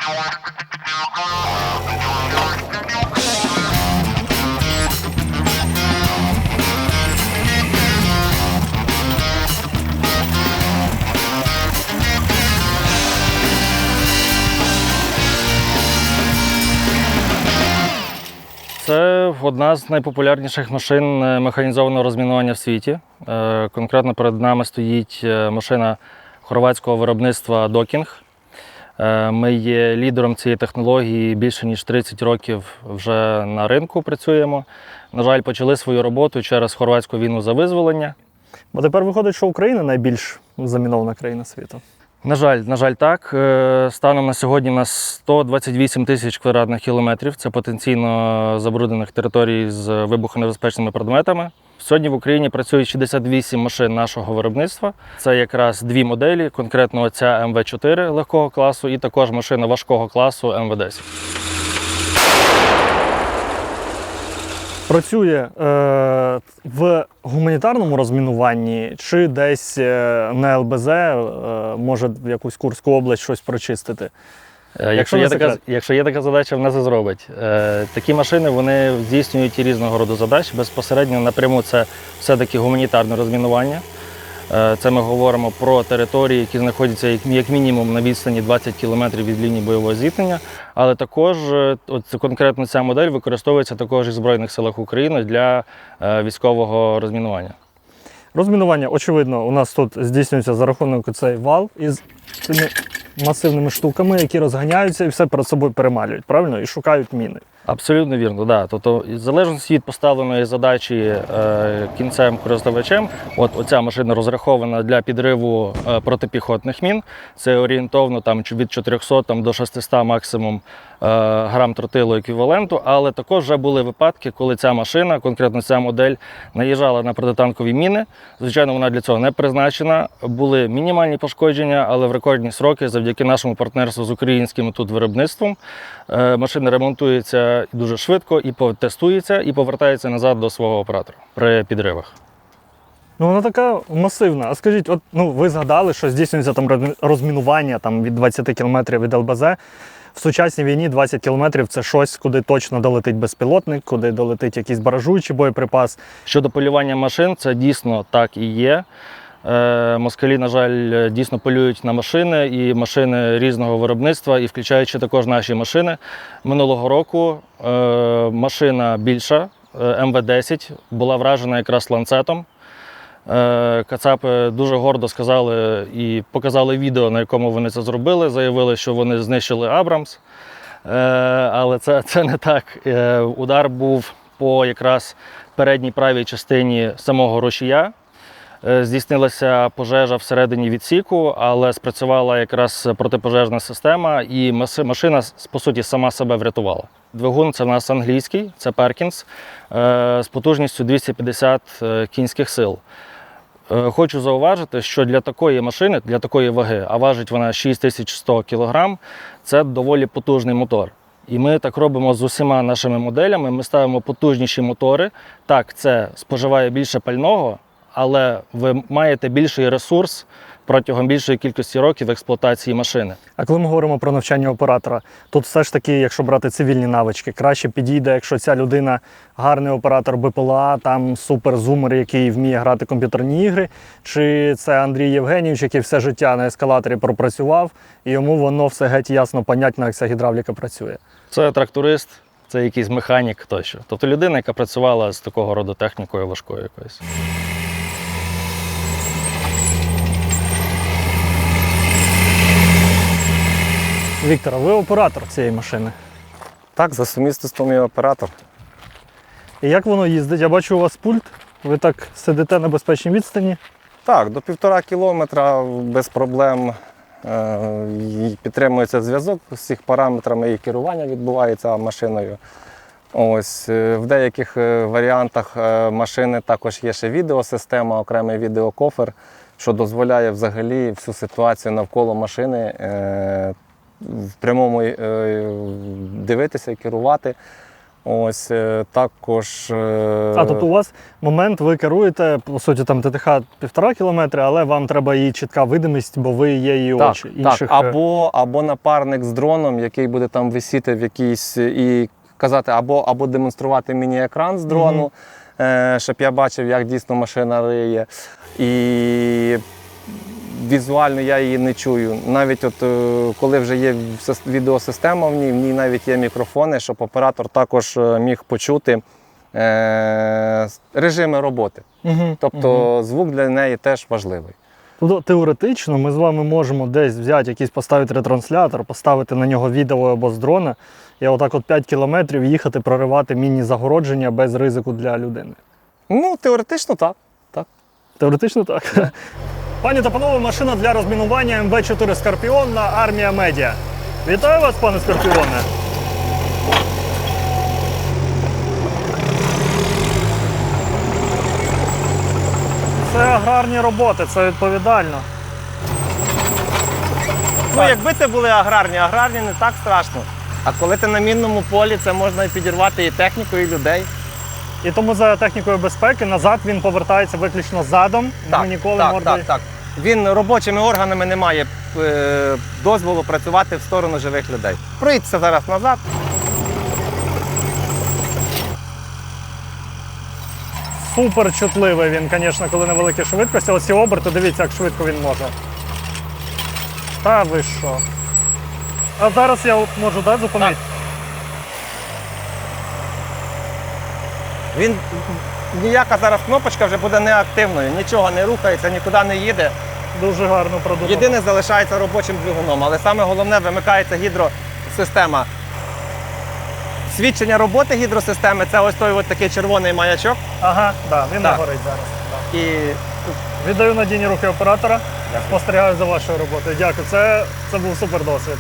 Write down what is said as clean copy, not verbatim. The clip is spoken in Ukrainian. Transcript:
Це одна з найпопулярніших машин механізованого розмінування в світі. Конкретно перед нами стоїть машина хорватського виробництва Докінг. Ми є лідером цієї технології, більше ніж 30 років вже на ринку працюємо. На жаль, почали свою роботу через хорватську війну за визволення. Бо тепер виходить, що Україна найбільш замінована країна світу. На жаль, так. Станом на сьогодні у нас 128 тисяч квадратних кілометрів. Це потенційно забруднених територій з вибухонебезпечними предметами. Сьогодні в Україні працює 68 машин нашого виробництва. Це якраз дві моделі, конкретно ця МВ-4 легкого класу і також машина важкого класу МВ-10. Працює в гуманітарному розмінуванні чи десь на ЛБЗ, може в якусь Курську область щось прочистити? Якщо є така задача, вона це зробить. Такі машини вони здійснюють різного роду задач. Безпосередньо напряму це все-таки гуманітарне розмінування. Це ми говоримо про території, які знаходяться як мінімум на відстані 20 км від лінії бойового зіткнення. Але також конкретно ця модель використовується також і в Збройних силах України для військового розмінування. Розмінування, очевидно, у нас тут здійснюється за рахунок цей вал із цими масивними штуками, які розганяються і все перед собою перемалюють, правильно? І шукають міни. Абсолютно вірно, да. Тобто, в залежності від поставленої задачі кінцевим користувачем, оця машина розрахована для підриву протипіхотних мін. Це орієнтовно від 400 до 600 максимум грам тротилу еквіваленту, але також вже були випадки, коли ця машина, конкретно ця модель, наїжджала на протитанкові міни. Звичайно, вона для цього не призначена. Були мінімальні пошкодження, але в рекордні сроки, завдяки нашому партнерству з українським тут виробництвом, машина ремонтується дуже швидко і тестується, і повертається назад до свого оператора при підривах. Ну, вона така масивна. А скажіть, ви згадали, що здійснюється там розмінування від 20 км від ЛБЗ. В сучасній війні 20 кілометрів – це щось, куди точно долетить безпілотник, куди долетить якийсь баражуючий боєприпас. Щодо полювання машин, це дійсно так і є. Москалі, на жаль, дійсно полюють на машини і машини різного виробництва, і включаючи також наші машини. Минулого року машина більша, МВ-10, була вражена якраз ланцетом. Кацапи дуже гордо сказали і показали відео, на якому вони це зробили. Заявили, що вони знищили Абрамс. Але це не так. Удар був по якраз передній правій частині самого рушія. Здійснилася пожежа всередині відсіку, але спрацювала якраз протипожежна система і машина, по суті, сама себе врятувала. Двигун – це в нас англійський, це Perkins, з потужністю 250 кінських сил. Хочу зауважити, що для такої машини, для такої ваги, а важить вона 6100 кг, це доволі потужний мотор. І ми так робимо з усіма нашими моделями, ми ставимо потужніші мотори. Так, це споживає більше пального, але ви маєте більший ресурс протягом більшої кількості років експлуатації машини. А коли ми говоримо про навчання оператора, тут все ж таки, якщо брати цивільні навички, краще підійде, якщо ця людина гарний оператор БПЛА, там суперзумер, який вміє грати комп'ютерні ігри, чи це Андрій Євгенійович, який все життя на ескалаторі пропрацював, і йому воно все геть ясно, понятно, як ця гідравліка працює. Це тракторист, це якийсь механік тощо. Тобто людина, яка працювала з такого роду технікою важкою якоюсь. Віктор, ви оператор цієї машини? Так, за сумісництвом я оператор. І як воно їздить? Я бачу у вас пульт, ви так сидите на безпечній відстані. Так, до 1,5 кілометра без проблем підтримується зв'язок з всіх параметрами і керування відбувається машиною. Ось, в деяких варіантах машини також є ще відеосистема, окремий відеокофер, що дозволяє взагалі всю ситуацію навколо машини в прямому дивитися і керувати. Ось також. А тобто у вас момент, ви керуєте, по суті, там ТТХ 1,5 кілометри, але вам треба її чітка видимість, бо ви є її Так, очі. так. Або напарник з дроном, який буде там висіти в якійсь і казати, або демонструвати міні-екран з дрону, щоб я бачив, як дійсно машина риє. І візуально я її не чую. Навіть от коли вже є відеосистема в ній навіть є мікрофони, щоб оператор також міг почути режими роботи. Тобто звук для неї теж важливий. Тобто теоретично ми з вами можемо десь взяти якийсь, поставити ретранслятор, поставити на нього відео або з дрона, і отак от 5 кілометрів їхати, проривати міні-загородження без ризику для людини. Ну, теоретично так. Теоретично так. Пані та панове, машина для розмінування МВ-4 Скорпіон на Армія Медіа. Вітаю вас, пане Скорпіоне! Це аграрні роботи, це відповідально. Ну, якби це були аграрні не так страшно. А коли ти на мінному полі, це можна і підірвати і техніку, і людей. І тому за технікою безпеки назад він повертається виключно задом. Ми ніколи мордою. так. Він робочими органами не має дозволу працювати в сторону живих людей. Проїдьте зараз назад. Супер чутливий він, звісно, коли на великій швидкості. Оці оберти, дивіться, як швидко він може. Та ви що? А зараз я от можу, да, зупинити? Він ніяка зараз кнопочка вже буде неактивною, нічого не рухається, нікуди не їде. Дуже гарно продумано. Єдине залишається робочим двигуном, але саме головне вимикається гідросистема. Свідчення роботи гідросистеми це ось той ось такий червоний маячок. Ага, да, він не Так. горить зараз. Да. І Віддаю надійні руки оператора. Спостерігаю за вашою роботою. Дякую. Це був супер досвід.